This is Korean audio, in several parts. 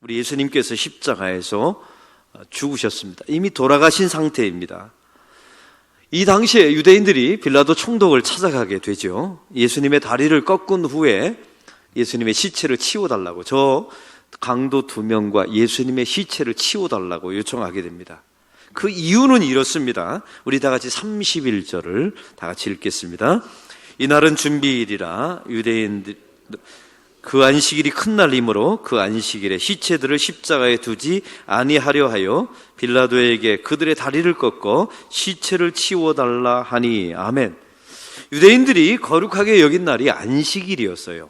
우리 예수님께서 십자가에서 죽으셨습니다. 이미 돌아가신 상태입니다. 이 당시에 유대인들이 빌라도 총독을 찾아가게 되죠. 예수님의 다리를 꺾은 후에 예수님의 시체를 치워달라고, 저 강도 2명과 예수님의 시체를 치워달라고 요청하게 됩니다. 그 이유는 이렇습니다. 우리 다 같이 31절을 다 같이 읽겠습니다. 이날은 준비일이라 유대인들 그 안식일이 큰 날이므로 그 안식일에 시체들을 십자가에 두지 아니하려 하여 빌라도에게 그들의 다리를 꺾어 시체를 치워달라 하니. 아멘. 유대인들이 거룩하게 여긴 날이 안식일이었어요.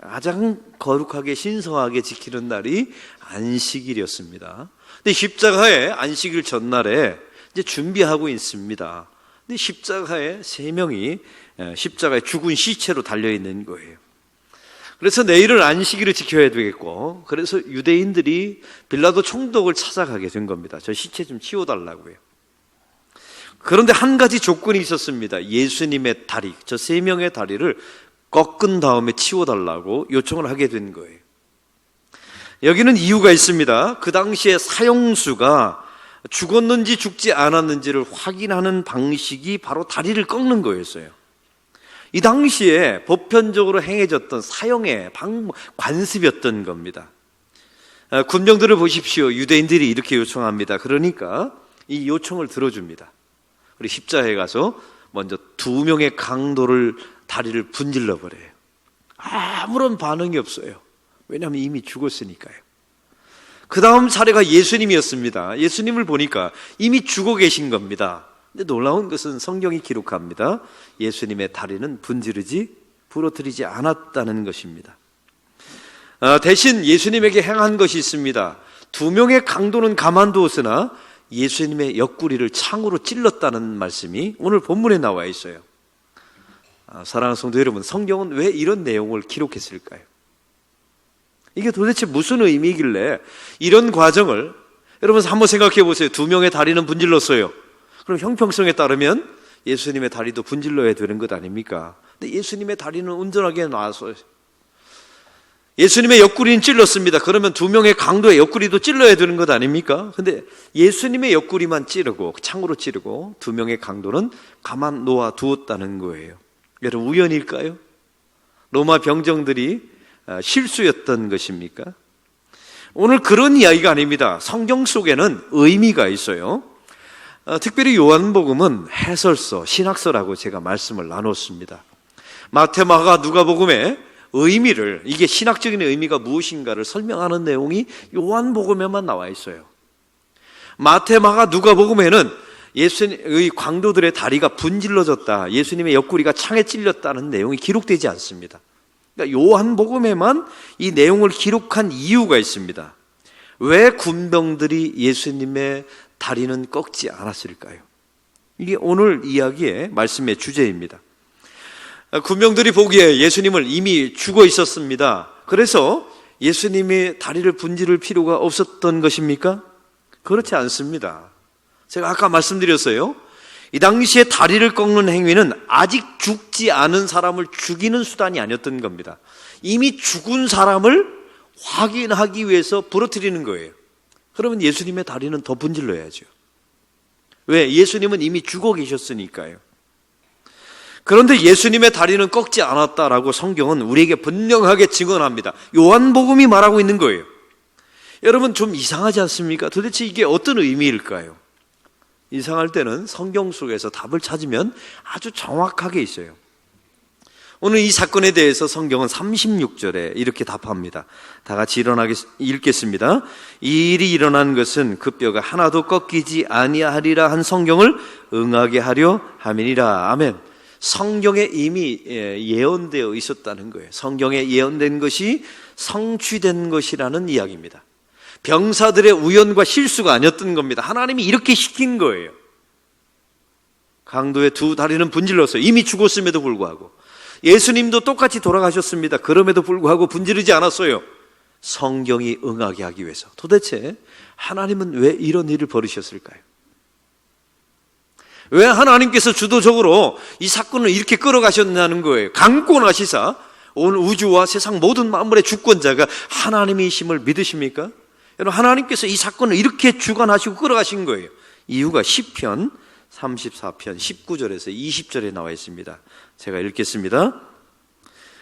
가장 거룩하게 신성하게 지키는 날이 안식일이었습니다. 근데 십자가에 안식일 전날에 이제 준비하고 있습니다. 근데 십자가에 3명이 십자가에 죽은 시체로 달려있는 거예요. 그래서 내일은 안식일을 지켜야 되겠고, 그래서 유대인들이 빌라도 총독을 찾아가게 된 겁니다. 저 시체 좀 치워달라고요. 그런데 한 가지 조건이 있었습니다. 예수님의 다리, 저 3명의 다리를 꺾은 다음에 치워달라고 요청을 하게 된 거예요. 여기는 이유가 있습니다. 그 당시에 사형수가 죽었는지 죽지 않았는지를 확인하는 방식이 바로 다리를 꺾는 거였어요. 이 당시에 보편적으로 행해졌던 사형의 관습이었던 겁니다. 군병들을 보십시오. 유대인들이 이렇게 요청합니다. 그러니까 이 요청을 들어줍니다. 우리 십자가에 가서 먼저 2명의 강도를 다리를 분질러 버려요. 아무런 반응이 없어요. 왜냐하면 이미 죽었으니까요. 그 다음 사례가 예수님이었습니다. 예수님을 보니까 이미 죽어 계신 겁니다. 근데 놀라운 것은 성경이 기록합니다. 예수님의 다리는 부러뜨리지 않았다는 것입니다. 대신 예수님에게 행한 것이 있습니다. 2명의 강도는 가만두었으나 예수님의 옆구리를 창으로 찔렀다는 말씀이 오늘 본문에 나와 있어요. 사랑하는 성도 여러분, 성경은 왜 이런 내용을 기록했을까요? 이게 도대체 무슨 의미이길래 이런 과정을, 여러분 한번 생각해 보세요. 2명의 다리는 분질렀어요. 그럼 형평성에 따르면 예수님의 다리도 분질러야 되는 것 아닙니까? 근데 예수님의 다리는 온전하게 나왔어요. 예수님의 옆구리는 찔렀습니다. 그러면 2명의 강도의 옆구리도 찔러야 되는 것 아닙니까? 근데 예수님의 옆구리만 찌르고, 창으로 찌르고 2명의 강도는 가만 놓아 두었다는 거예요. 여러분, 우연일까요? 로마 병정들이 실수였던 것입니까? 오늘 그런 이야기가 아닙니다. 성경 속에는 의미가 있어요. 특별히 요한복음은 해설서, 신학서라고 제가 말씀을 나눴습니다. 마태, 마가, 누가복음의 의미를, 이게 신학적인 의미가 무엇인가를 설명하는 내용이 요한복음에만 나와 있어요. 마태, 마가, 누가복음에는 예수님의 강도들의 다리가 분질러졌다, 예수님의 옆구리가 창에 찔렸다는 내용이 기록되지 않습니다. 그러니까 요한복음에만 이 내용을 기록한 이유가 있습니다. 왜 군병들이 예수님의 다리는 꺾지 않았을까요? 이게 오늘 이야기의 말씀의 주제입니다. 군병들이 보기에 예수님을 이미 죽어 있었습니다. 그래서 예수님의 다리를 분질을 필요가 없었던 것입니까? 그렇지 않습니다. 제가 아까 말씀드렸어요. 이 당시에 다리를 꺾는 행위는 아직 죽지 않은 사람을 죽이는 수단이 아니었던 겁니다. 이미 죽은 사람을 확인하기 위해서 부러뜨리는 거예요. 그러면 예수님의 다리는 더 분질러야죠. 왜? 예수님은 이미 죽어 계셨으니까요. 그런데 예수님의 다리는 꺾지 않았다라고 성경은 우리에게 분명하게 증언합니다. 요한복음이 말하고 있는 거예요. 여러분, 좀 이상하지 않습니까? 도대체 이게 어떤 의미일까요? 이상할 때는 성경 속에서 답을 찾으면 아주 정확하게 있어요. 오늘 이 사건에 대해서 성경은 36절에 이렇게 답합니다. 다 같이 읽겠습니다. 이 일이 일어난 것은 그 뼈가 하나도 꺾이지 아니하리라 한 성경을 응하게 하려 함이니라. 아멘. 성경에 이미 예언되어 있었다는 거예요. 성경에 예언된 것이 성취된 것이라는 이야기입니다. 병사들의 우연과 실수가 아니었던 겁니다. 하나님이 이렇게 시킨 거예요. 강도의 2 다리는 분질렀어요. 이미 죽었음에도 불구하고. 예수님도 똑같이 돌아가셨습니다. 그럼에도 불구하고 분지르지 않았어요. 성경이 응하게 하기 위해서. 도대체 하나님은 왜 이런 일을 벌이셨을까요? 왜 하나님께서 주도적으로 이 사건을 이렇게 끌어가셨냐는 거예요. 감고 나시사 온 우주와 세상 모든 만물의 주권자가 하나님이심을 믿으십니까? 여러분, 하나님께서 이 사건을 이렇게 주관하시고 끌어가신 거예요. 이유가 시편 34편 19절에서 20절에 나와 있습니다. 제가 읽겠습니다.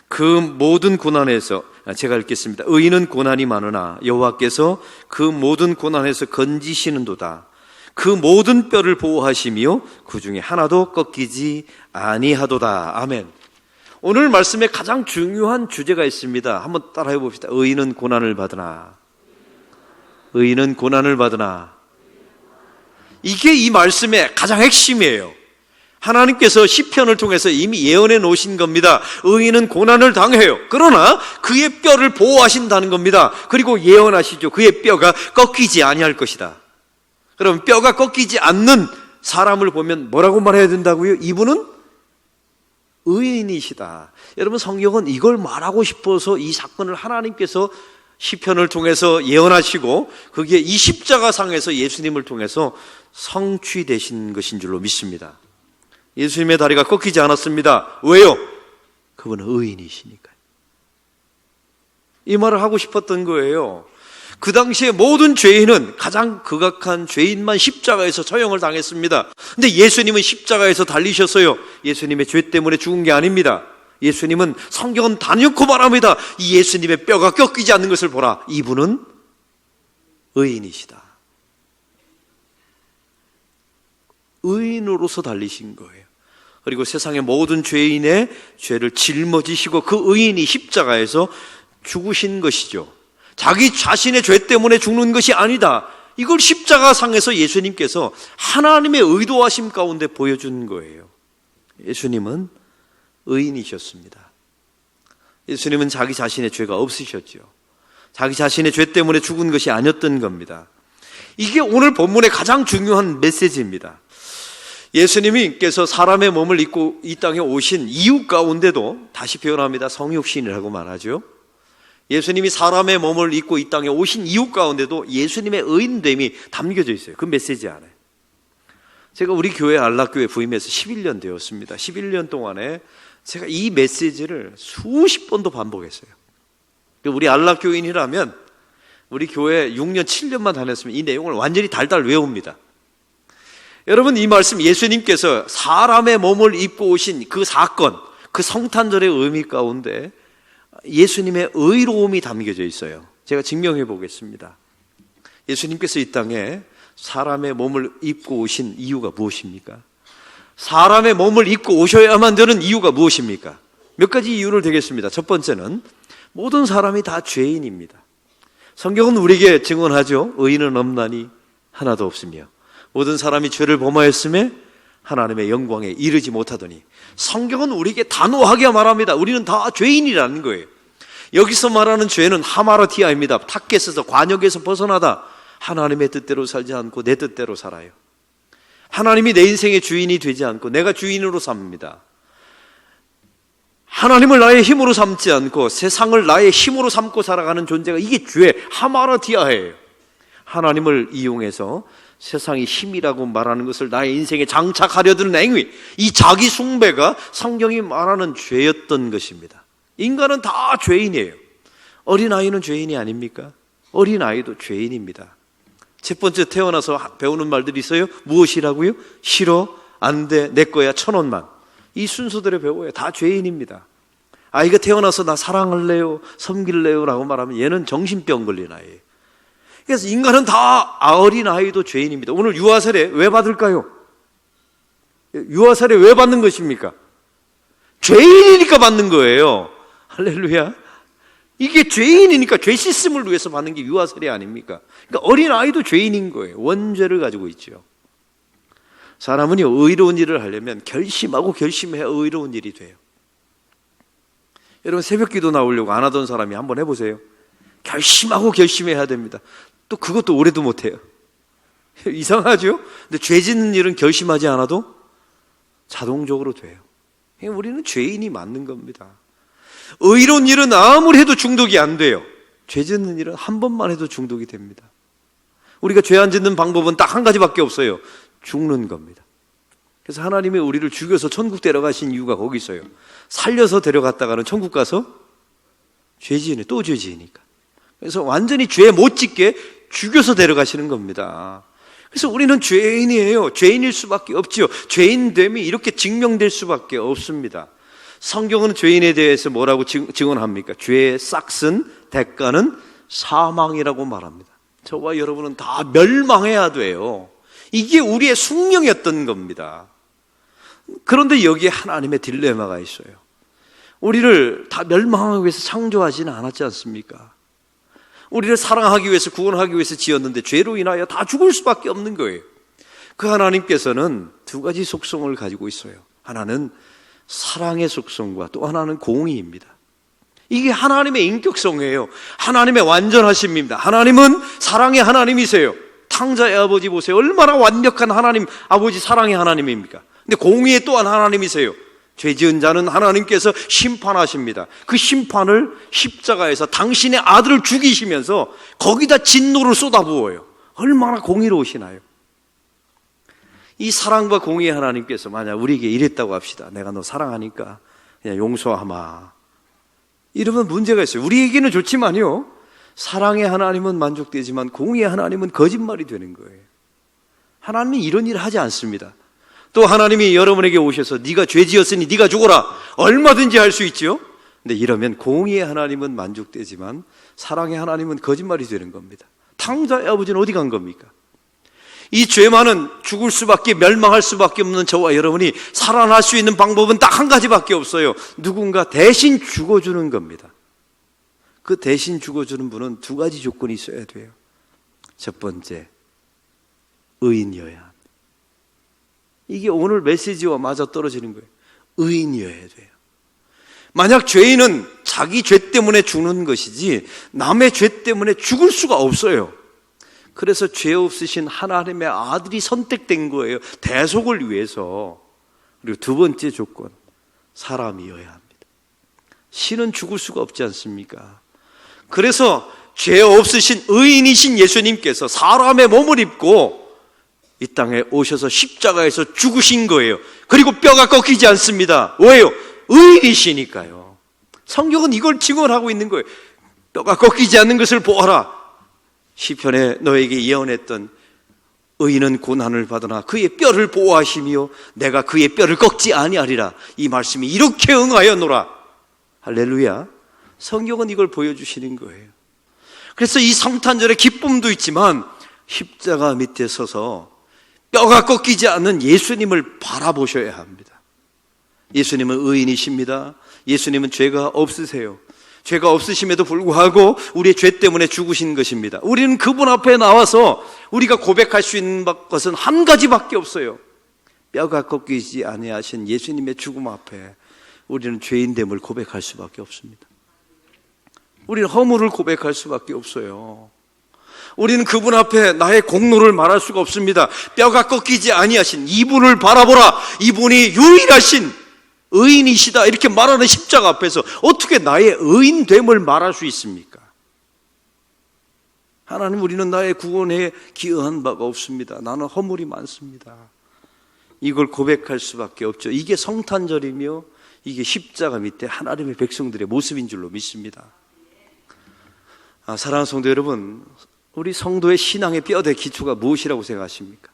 그 모든 고난에서, 제가 읽겠습니다. 의인은 고난이 많으나 여호와께서 그 모든 고난에서 건지시는도다. 그 모든 뼈를 보호하시며 그 중에 하나도 꺾이지 아니하도다. 아멘. 오늘 말씀에 가장 중요한 주제가 있습니다. 한번 따라해 봅시다. 의인은 고난을 받으나. 의인은 고난을 받으나. 이게 이 말씀의 가장 핵심이에요. 하나님께서 시편을 통해서 이미 예언해 놓으신 겁니다. 의인은 고난을 당해요. 그러나 그의 뼈를 보호하신다는 겁니다. 그리고 예언하시죠. 그의 뼈가 꺾이지 아니할 것이다. 그럼 뼈가 꺾이지 않는 사람을 보면 뭐라고 말해야 된다고요? 이분은 의인이시다. 여러분, 성경은 이걸 말하고 싶어서 이 사건을 하나님께서 시편을 통해서 예언하시고 그게 이 십자가상에서 예수님을 통해서 성취되신 것인 줄로 믿습니다. 예수님의 다리가 꺾이지 않았습니다. 왜요? 그분은 의인이시니까요. 이 말을 하고 싶었던 거예요. 그 당시에 모든 죄인은 가장 극악한 죄인만 십자가에서 처형을 당했습니다. 근데 예수님은 십자가에서 달리셨어요. 예수님의 죄 때문에 죽은 게 아닙니다. 예수님은, 성경은 단연코 말합니다. 이 예수님의 뼈가 꺾이지 않는 것을 보라. 이분은 의인이시다. 의인으로서 달리신 거예요. 그리고 세상의 모든 죄인의 죄를 짊어지시고 그 의인이 십자가에서 죽으신 것이죠. 자기 자신의 죄 때문에 죽는 것이 아니다. 이걸 십자가상에서 예수님께서 하나님의 의도하심 가운데 보여준 거예요. 예수님은 의인이셨습니다. 예수님은 자기 자신의 죄가 없으셨죠. 자기 자신의 죄 때문에 죽은 것이 아니었던 겁니다. 이게 오늘 본문의 가장 중요한 메시지입니다. 예수님께서 사람의 몸을 입고 이 땅에 오신 이유 가운데도, 다시 표현합니다, 성육신이라고 말하죠. 예수님이 사람의 몸을 입고 이 땅에 오신 이유 가운데도 예수님의 의인됨이 담겨져 있어요. 그 메시지 안에. 제가 우리 교회 안락교회 부임해서 11년 되었습니다. 11년 동안에 제가 이 메시지를 수십 번도 반복했어요. 우리 안락교인이라면 우리 교회 6년, 7년만 다녔으면 이 내용을 완전히 달달 외웁니다. 여러분, 이 말씀, 예수님께서 사람의 몸을 입고 오신 그 사건, 그 성탄절의 의미 가운데 예수님의 의로움이 담겨져 있어요. 제가 증명해 보겠습니다. 예수님께서 이 땅에 사람의 몸을 입고 오신 이유가 무엇입니까? 사람의 몸을 입고 오셔야만 되는 이유가 무엇입니까? 몇 가지 이유를 대겠습니다. 첫 번째는 모든 사람이 다 죄인입니다. 성경은 우리에게 증언하죠. 의인은 없나니 하나도 없으며 모든 사람이 죄를 범하였음에 하나님의 영광에 이르지 못하더니. 성경은 우리에게 단호하게 말합니다. 우리는 다 죄인이라는 거예요. 여기서 말하는 죄는 하마르티아입니다. 타겟에서, 관역에서 벗어나다 하나님의 뜻대로 살지 않고 내 뜻대로 살아요. 하나님이 내 인생의 주인이 되지 않고 내가 주인으로 삽니다. 하나님을 나의 힘으로 삼지 않고 세상을 나의 힘으로 삼고 살아가는 존재가, 이게 죄, 하마르티아예요. 하나님을 이용해서 세상이 힘이라고 말하는 것을 나의 인생에 장착하려는 행위, 이 자기 숭배가 성경이 말하는 죄였던 것입니다. 인간은 다 죄인이에요. 어린아이는 죄인이 아닙니까? 어린아이도 죄인입니다. 첫 번째, 태어나서 배우는 말들이 있어요. 무엇이라고요? 싫어, 안 돼, 내 거야, 1,000원만. 이 순서대로 배워요. 다 죄인입니다. 아이가 태어나서 나 사랑할래요, 섬길래요 라고 말하면 얘는 정신병 걸린 아이예요. 그래서 인간은 다, 어린아이도 죄인입니다. 오늘 유아세례 왜 받을까요? 유아세례 왜 받는 것입니까? 죄인이니까 받는 거예요. 할렐루야. 이게 죄인이니까 죄 씻음을 위해서 받는 게 유아세례 아닙니까? 그러니까 어린아이도 죄인인 거예요. 원죄를 가지고 있죠. 사람은요, 의로운 일을 하려면 결심하고 결심해야 의로운 일이 돼요. 여러분, 새벽기도 나오려고 안 하던 사람이 한번 해보세요. 결심하고 결심해야 됩니다. 또 그것도 오래도 못해요. 이상하죠? 근데 죄 짓는 일은 결심하지 않아도 자동적으로 돼요. 우리는 죄인이 맞는 겁니다. 의로운 일은 아무리 해도 중독이 안 돼요. 죄 짓는 일은 한 번만 해도 중독이 됩니다. 우리가 죄 안 짓는 방법은 딱 한 가지밖에 없어요. 죽는 겁니다. 그래서 하나님이 우리를 죽여서 천국 데려가신 이유가 거기 있어요. 살려서 데려갔다가는 천국 가서 죄지으니 또 죄지으니까. 그래서 완전히 죄 못 짓게 죽여서 데려가시는 겁니다. 그래서 우리는 죄인이에요. 죄인일 수밖에 없지요. 죄인됨이 이렇게 증명될 수밖에 없습니다. 성경은 죄인에 대해서 뭐라고 증언합니까? 죄의 싹슨 대가는 사망이라고 말합니다. 저와 여러분은 다 멸망해야 돼요. 이게 우리의 숙명이었던 겁니다. 그런데 여기에 하나님의 딜레마가 있어요. 우리를 다 멸망하기 위해서 창조하지는 않았지 않습니까? 우리를 사랑하기 위해서, 구원하기 위해서 지었는데 죄로 인하여 다 죽을 수밖에 없는 거예요. 그 하나님께서는 두 가지 속성을 가지고 있어요. 하나는 사랑의 속성과 또 하나는 공의입니다. 이게 하나님의 인격성이에요. 하나님의 완전하심입니다. 하나님은 사랑의 하나님이세요. 탕자의 아버지 보세요. 얼마나 완벽한 하나님, 아버지 사랑의 하나님입니까? 근데 공의의 또한 하나님이세요. 죄 지은 자는 하나님께서 심판하십니다. 그 심판을 십자가에서 당신의 아들을 죽이시면서 거기다 진노를 쏟아부어요. 얼마나 공의로우시나요? 이 사랑과 공의의 하나님께서 만약 우리에게 이랬다고 합시다. 내가 너 사랑하니까 그냥 용서하마. 이러면 문제가 있어요. 우리에게는 좋지만요, 사랑의 하나님은 만족되지만 공의의 하나님은 거짓말이 되는 거예요. 하나님이 이런 일을 하지 않습니다. 또 하나님이 여러분에게 오셔서 네가 죄 지었으니 네가 죽어라, 얼마든지 할 수 있지요. 근데 이러면 공의의 하나님은 만족되지만 사랑의 하나님은 거짓말이 되는 겁니다. 탕자의 아버지는 어디 간 겁니까? 이 죄만은 죽을 수밖에, 멸망할 수밖에 없는 저와 여러분이 살아날 수 있는 방법은 딱 한 가지밖에 없어요. 누군가 대신 죽어주는 겁니다. 그 대신 죽어주는 분은 두 가지 조건이 있어야 돼요. 첫 번째, 의인이어야 합니다. 이게 오늘 메시지와 맞아 떨어지는 거예요. 의인이어야 돼요. 만약 죄인은 자기 죄 때문에 죽는 것이지 남의 죄 때문에 죽을 수가 없어요. 그래서 죄 없으신 하나님의 아들이 선택된 거예요. 대속을 위해서. 그리고 두 번째 조건, 사람이어야 합니다. 신은 죽을 수가 없지 않습니까? 그래서 죄 없으신 의인이신 예수님께서 사람의 몸을 입고 이 땅에 오셔서 십자가에서 죽으신 거예요. 그리고 뼈가 꺾이지 않습니다. 왜요? 의인이시니까요. 성경은 이걸 증언하고 있는 거예요. 뼈가 꺾이지 않는 것을 보아라. 시편에 너에게 예언했던 의인은 고난을 받으나 그의 뼈를 보호하시며 내가 그의 뼈를 꺾지 아니하리라. 이 말씀이 이렇게 응하였노라. 할렐루야. 성경은 이걸 보여주시는 거예요. 그래서 이 성탄절의 기쁨도 있지만 십자가 밑에 서서 뼈가 꺾이지 않는 예수님을 바라보셔야 합니다. 예수님은 의인이십니다. 예수님은 죄가 없으세요. 죄가 없으심에도 불구하고 우리의 죄 때문에 죽으신 것입니다. 우리는 그분 앞에 나와서 우리가 고백할 수 있는 것은 한 가지밖에 없어요. 뼈가 꺾이지 아니하신 예수님의 죽음 앞에 우리는 죄인됨을 고백할 수밖에 없습니다. 우리는 허물을 고백할 수밖에 없어요. 우리는 그분 앞에 나의 공로를 말할 수가 없습니다. 뼈가 꺾이지 아니하신 이분을 바라보라. 이분이 유일하신 의인이시다. 이렇게 말하는 십자가 앞에서 어떻게 나의 의인됨을 말할 수 있습니까? 하나님, 우리는 나의 구원에 기여한 바가 없습니다. 나는 허물이 많습니다. 이걸 고백할 수밖에 없죠. 이게 성탄절이며 이게 십자가 밑에 하나님의 백성들의 모습인 줄로 믿습니다. 사랑하는 성도 여러분, 우리 성도의 신앙의 뼈대 기초가 무엇이라고 생각하십니까?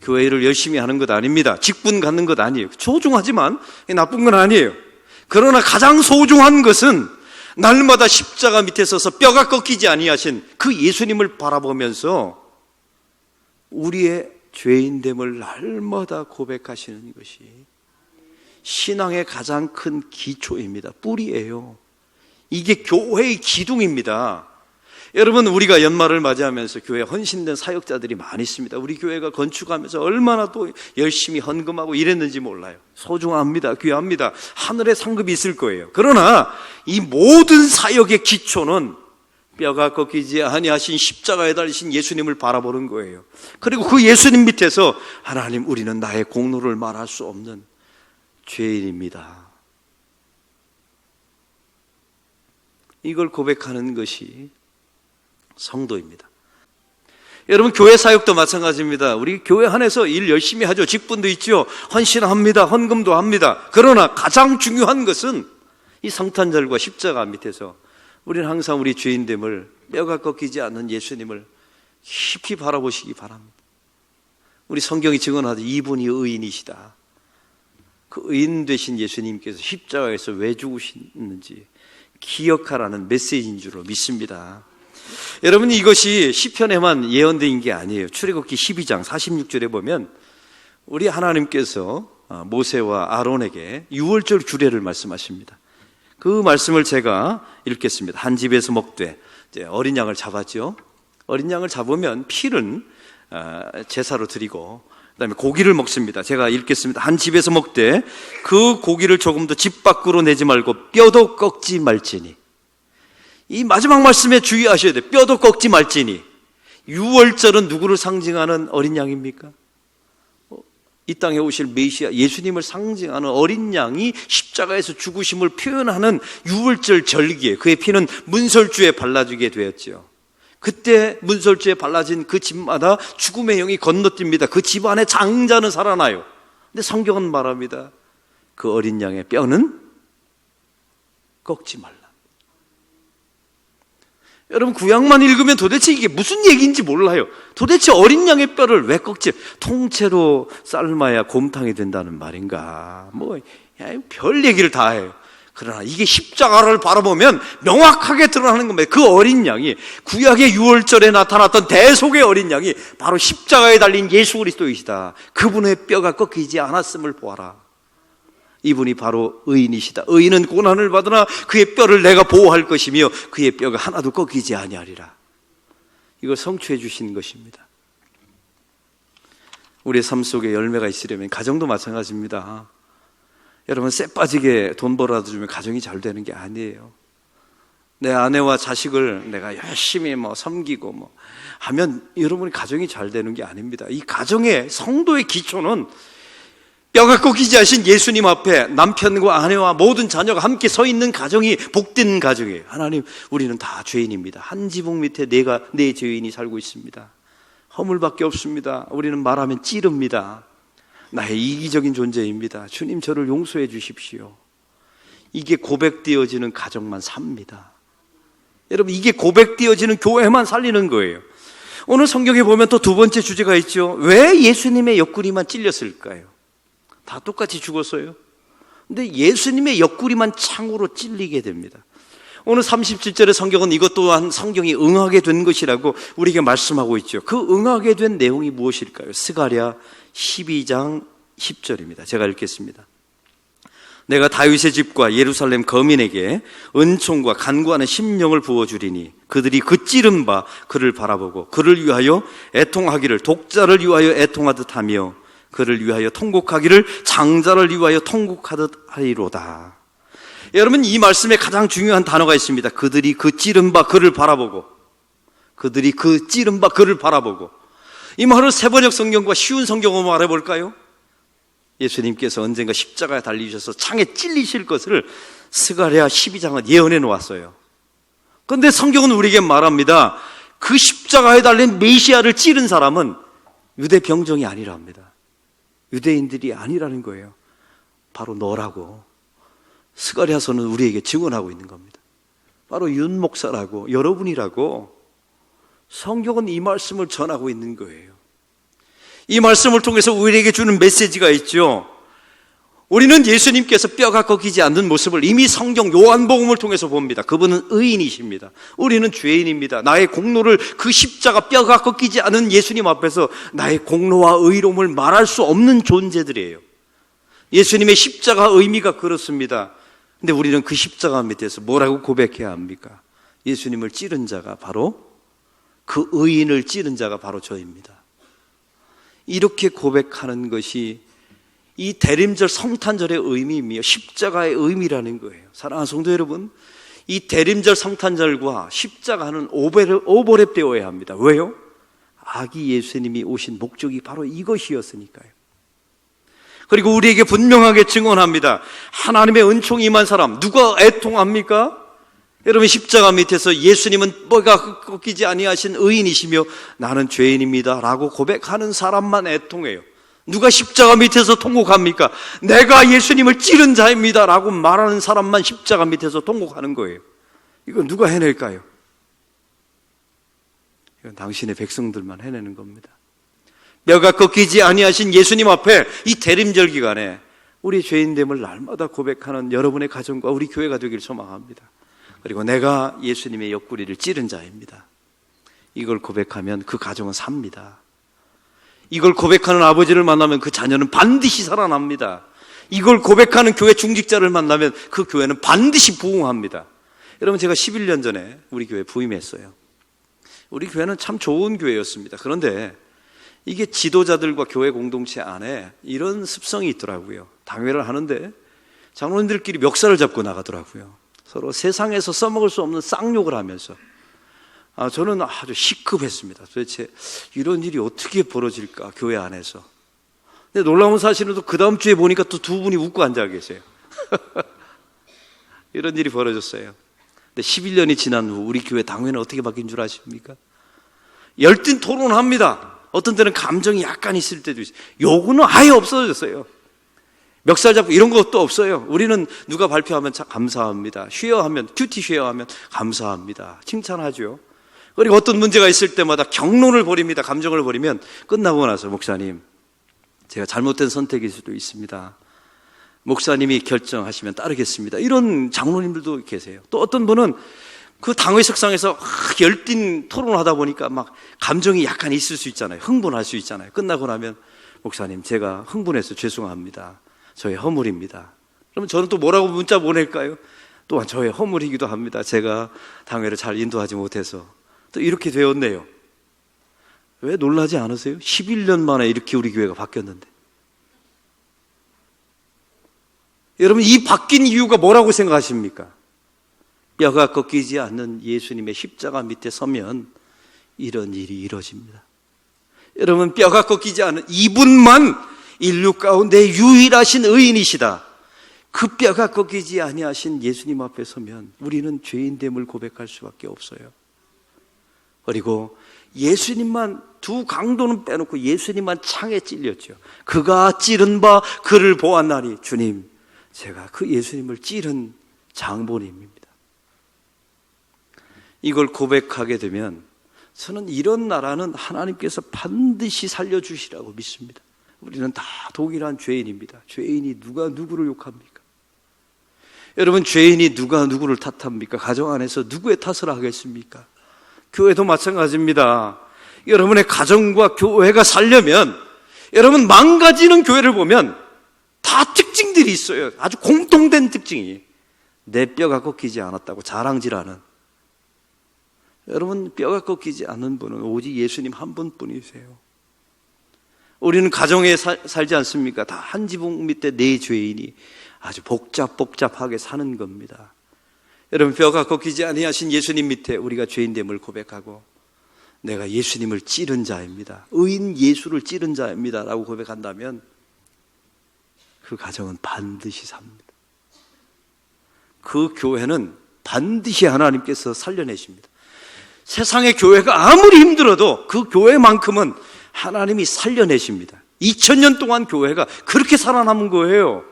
교회를 열심히 하는 것 아닙니다. 직분 갖는 것 아니에요. 소중하지만 나쁜 건 아니에요. 그러나 가장 소중한 것은 날마다 십자가 밑에 서서 뼈가 꺾이지 아니하신 그 예수님을 바라보면서 우리의 죄인됨을 날마다 고백하시는 것이 신앙의 가장 큰 기초입니다. 뿌리예요. 이게 교회의 기둥입니다. 여러분, 우리가 연말을 맞이하면서 교회에 헌신된 사역자들이 많이 있습니다. 우리 교회가 건축하면서 얼마나 또 열심히 헌금하고 이랬는지 몰라요. 소중합니다. 귀합니다. 하늘의 상급이 있을 거예요. 그러나 이 모든 사역의 기초는 뼈가 꺾이지 아니하신 십자가에 달리신 예수님을 바라보는 거예요. 그리고 그 예수님 밑에서 하나님, 우리는 나의 공로를 말할 수 없는 죄인입니다. 이걸 고백하는 것이 성도입니다. 여러분, 교회 사역도 마찬가지입니다. 우리 교회 안에서 일 열심히 하죠. 직분도 있죠. 헌신합니다. 헌금도 합니다. 그러나 가장 중요한 것은 이 성탄절과 십자가 밑에서 우리는 항상 우리 죄인됨을, 뼈가 꺾이지 않는 예수님을 깊이 바라보시기 바랍니다. 우리 성경이 증언하듯 이분이 의인이시다. 그 의인 되신 예수님께서 십자가에서 왜 죽으셨는지 기억하라는 메시지인 줄로 믿습니다. 여러분, 이것이 시편에만 예언된 게 아니에요. 출애굽기 12장 46절에 보면 우리 하나님께서 모세와 아론에게 유월절 규례를 말씀하십니다. 그 말씀을 제가 읽겠습니다. 한 집에서 먹되, 이제 어린 양을 잡았죠. 어린 양을 잡으면 피는 제사로 드리고 그다음에 고기를 먹습니다. 제가 읽겠습니다. 한 집에서 먹되 그 고기를 조금도 집 밖으로 내지 말고 뼈도 꺾지 말지니. 이 마지막 말씀에 주의하셔야 돼요. 뼈도 꺾지 말지니. 유월절은 누구를 상징하는 어린 양입니까? 이 땅에 오실 메시아 예수님을 상징하는 어린 양이 십자가에서 죽으심을 표현하는 유월절 절기에 그의 피는 문설주에 발라지게 되었죠. 그때 문설주에 발라진 그 집마다 죽음의 영이 건너뜁니다. 그 집 안에 장자는 살아나요. 근데 성경은 말합니다. 그 어린 양의 뼈는 꺾지 말라. 여러분, 구약만 읽으면 도대체 이게 무슨 얘기인지 몰라요. 도대체 어린 양의 뼈를 왜 꺾지? 통째로 삶아야 곰탕이 된다는 말인가? 별 얘기를 다 해요. 그러나 이게 십자가를 바라보면 명확하게 드러나는 겁니다. 그 어린 양이, 구약의 유월절에 나타났던 대속의 어린 양이 바로 십자가에 달린 예수 그리스도이시다. 그분의 뼈가 꺾이지 않았음을 보아라. 이분이 바로 의인이시다. 의인은 고난을 받으나 그의 뼈를 내가 보호할 것이며 그의 뼈가 하나도 꺾이지 아니하리라. 이걸 성취해 주신 것입니다. 우리의 삶 속에 열매가 있으려면 가정도 마찬가지입니다. 여러분, 쎄 빠지게 돈 벌어다 주면 가정이 잘 되는 게 아니에요. 내 아내와 자식을 내가 열심히 섬기고 하면 여러분의 가정이 잘 되는 게 아닙니다. 이 가정의 성도의 기초는 뼈가 꺾이지 않으신 예수님 앞에 남편과 아내와 모든 자녀가 함께 서 있는 가정이 복된 가정이에요. 하나님, 우리는 다 죄인입니다. 한 지붕 밑에 네 죄인이 살고 있습니다. 허물밖에 없습니다. 우리는 말하면 찌릅니다. 나의 이기적인 존재입니다. 주님, 저를 용서해 주십시오. 이게 고백되어지는 가정만 삽니다. 여러분, 이게 고백되어지는 교회만 살리는 거예요. 오늘 성경에 보면 또 두 번째 주제가 있죠. 왜 예수님의 옆구리만 찔렸을까요? 다 똑같이 죽었어요. 근데 예수님의 옆구리만 창으로 찔리게 됩니다. 오늘 37절의 성경은 이것 또한 성경이 응하게 된 것이라고 우리에게 말씀하고 있죠. 그 응하게 된 내용이 무엇일까요? 스가랴 12장 10절입니다. 제가 읽겠습니다. 내가 다윗의 집과 예루살렘 거민에게 은총과 간구하는 심령을 부어주리니 그들이 그 찌른 바 그를 바라보고 그를 위하여 애통하기를 독자를 위하여 애통하듯 하며 그를 위하여 통곡하기를 장자를 위하여 통곡하듯 하리로다. 여러분, 이 말씀에 가장 중요한 단어가 있습니다. 그들이 그 찌른 바 그를 바라보고, 그들이 그 찌른 바 그를 바라보고. 이 말을 세번역 성경과 쉬운 성경으로 말해볼까요? 예수님께서 언젠가 십자가에 달리셔서 창에 찔리실 것을 스가랴 12장은 예언해 놓았어요. 그런데 성경은 우리에게 말합니다. 그 십자가에 달린 메시아를 찌른 사람은 유대 병정이 아니라 합니다. 유대인들이 아니라는 거예요. 바로 너라고 스가랴서는 우리에게 증언하고 있는 겁니다. 바로 윤 목사라고, 여러분이라고 성경은 이 말씀을 전하고 있는 거예요. 이 말씀을 통해서 우리에게 주는 메시지가 있죠. 우리는 예수님께서 뼈가 꺾이지 않는 모습을 이미 성경 요한복음을 통해서 봅니다. 그분은 의인이십니다. 우리는 죄인입니다. 나의 공로를 그 십자가 뼈가 꺾이지 않은 예수님 앞에서 나의 공로와 의로움을 말할 수 없는 존재들이에요. 예수님의 십자가 의미가 그렇습니다. 근데 우리는 그 십자가 밑에서 뭐라고 고백해야 합니까? 예수님을 찌른 자가 바로, 그 의인을 찌른 자가 바로 저입니다. 이렇게 고백하는 것이 이 대림절 성탄절의 의미이며 십자가의 의미라는 거예요. 사랑하는 성도 여러분, 이 대림절 성탄절과 십자가는 오버랩 되어야 합니다. 왜요? 아기 예수님이 오신 목적이 바로 이것이었으니까요. 그리고 우리에게 분명하게 증언합니다. 하나님의 은총이 임한 사람, 누가 애통합니까? 여러분, 십자가 밑에서 예수님은 뼈가 꺾이지 아니하신 의인이시며 나는 죄인입니다 라고 고백하는 사람만 애통해요. 누가 십자가 밑에서 통곡합니까? 내가 예수님을 찌른 자입니다 라고 말하는 사람만 십자가 밑에서 통곡하는 거예요. 이건 누가 해낼까요? 이건 당신의 백성들만 해내는 겁니다. 뼈가 꺾이지 아니하신 예수님 앞에 이 대림절 기간에 우리 죄인됨을 날마다 고백하는 여러분의 가정과 우리 교회가 되길 소망합니다. 그리고 내가 예수님의 옆구리를 찌른 자입니다. 이걸 고백하면 그 가정은 삽니다. 이걸 고백하는 아버지를 만나면 그 자녀는 반드시 살아납니다. 이걸 고백하는 교회 중직자를 만나면 그 교회는 반드시 부흥합니다. 여러분, 제가 11년 전에 우리 교회 부임했어요. 우리 교회는 참 좋은 교회였습니다. 그런데 이게 지도자들과 교회 공동체 안에 이런 습성이 있더라고요. 당회를 하는데 장로님들끼리 멱살을 잡고 나가더라고요. 서로 세상에서 써먹을 수 없는 쌍욕을 하면서. 저는 아주 시급했습니다. 도대체 이런 일이 어떻게 벌어질까, 교회 안에서. 근데 놀라운 사실은 또 그 다음 주에 보니까 또 두 분이 웃고 앉아 계세요. 이런 일이 벌어졌어요. 근데 11년이 지난 후 우리 교회 당회는 어떻게 바뀐 줄 아십니까? 열띤 토론합니다. 어떤 때는 감정이 약간 있을 때도 있어요. 요구는 아예 없어졌어요. 멱살 잡고 이런 것도 없어요. 우리는 누가 발표하면 참 감사합니다. 쉐어하면, 큐티 쉐어하면 감사합니다. 칭찬하죠. 그리고 어떤 문제가 있을 때마다 경론을 벌입니다. 감정을 벌이면 끝나고 나서 목사님, 제가 잘못된 선택일 수도 있습니다. 목사님이 결정하시면 따르겠습니다. 이런 장로님들도 계세요. 또 어떤 분은 그 당회 석상에서 열띤 토론을 하다 보니까 막 감정이 약간 있을 수 있잖아요. 흥분할 수 있잖아요. 끝나고 나면 목사님, 제가 흥분해서 죄송합니다. 저의 허물입니다. 그러면 저는 또 뭐라고 문자 보낼까요? 또한 저의 허물이기도 합니다. 제가 당회를 잘 인도하지 못해서. 또 이렇게 되었네요. 왜 놀라지 않으세요? 11년 만에 이렇게 우리 교회가 바뀌었는데. 여러분, 이 바뀐 이유가 뭐라고 생각하십니까? 뼈가 꺾이지 않는 예수님의 십자가 밑에 서면 이런 일이 이루어집니다. 여러분, 뼈가 꺾이지 않은 이분만 인류 가운데 유일하신 의인이시다. 그 뼈가 꺾이지 아니하신 예수님 앞에 서면 우리는 죄인됨을 고백할 수밖에 없어요. 그리고 예수님만, 두 강도는 빼놓고 예수님만 창에 찔렸죠. 그가 찌른 바 그를 보았나니, 주님, 제가 그 예수님을 찌른 장본인입니다. 이걸 고백하게 되면 저는 이런 나라는 하나님께서 반드시 살려주시라고 믿습니다. 우리는 다 동일한 죄인입니다. 죄인이 누가 누구를 욕합니까? 여러분, 죄인이 누가 누구를 탓합니까? 가정 안에서 누구의 탓을 하겠습니까? 교회도 마찬가지입니다. 여러분의 가정과 교회가 살려면, 여러분 망가지는 교회를 보면 다 특징들이 있어요. 아주 공통된 특징이. 내 뼈가 꺾이지 않았다고 자랑질하는. 여러분, 뼈가 꺾이지 않는 분은 오직 예수님 한 분뿐이세요. 우리는 가정에 살지 않습니까? 다 한 지붕 밑에 네 죄인이 아주 복잡하게 사는 겁니다. 여러분, 뼈가 꺾이지 아니하신 예수님 밑에 우리가 죄인됨을 고백하고 내가 예수님을 찌른 자입니다. 의인 예수를 찌른 자입니다 라고 고백한다면 그 가정은 반드시 삽니다. 그 교회는 반드시 하나님께서 살려내십니다. 세상의 교회가 아무리 힘들어도 그 교회만큼은 하나님이 살려내십니다. 2000년 동안 교회가 그렇게 살아남은 거예요.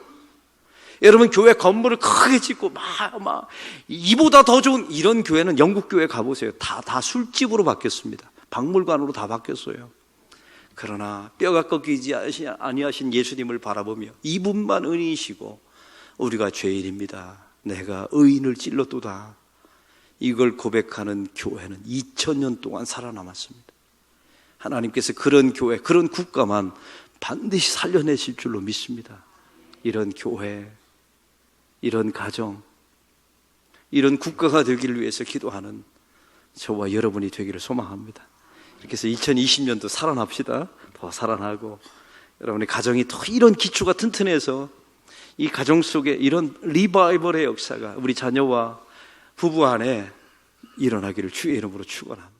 여러분, 교회 건물을 크게 짓고 이보다 더 좋은 이런 교회는 영국 교회 가보세요. 다 술집으로 바뀌었습니다. 박물관으로 다 바뀌었어요. 그러나 뼈가 꺾이지 아니하신 예수님을 바라보며 이분만 의인이시고 우리가 죄인입니다. 내가 의인을 찔렀도다. 이걸 고백하는 교회는 2000년 동안 살아남았습니다. 하나님께서 그런 교회, 그런 국가만 반드시 살려내실 줄로 믿습니다. 이런 교회, 이런 가정, 이런 국가가 되기를 위해서 기도하는 저와 여러분이 되기를 소망합니다. 이렇게 해서 2020년도 살아납시다. 더 살아나고 여러분의 가정이 더 이런 기초가 튼튼해서 이 가정 속에 이런 리바이벌의 역사가 우리 자녀와 부부 안에 일어나기를 주의 이름으로 축원합니다.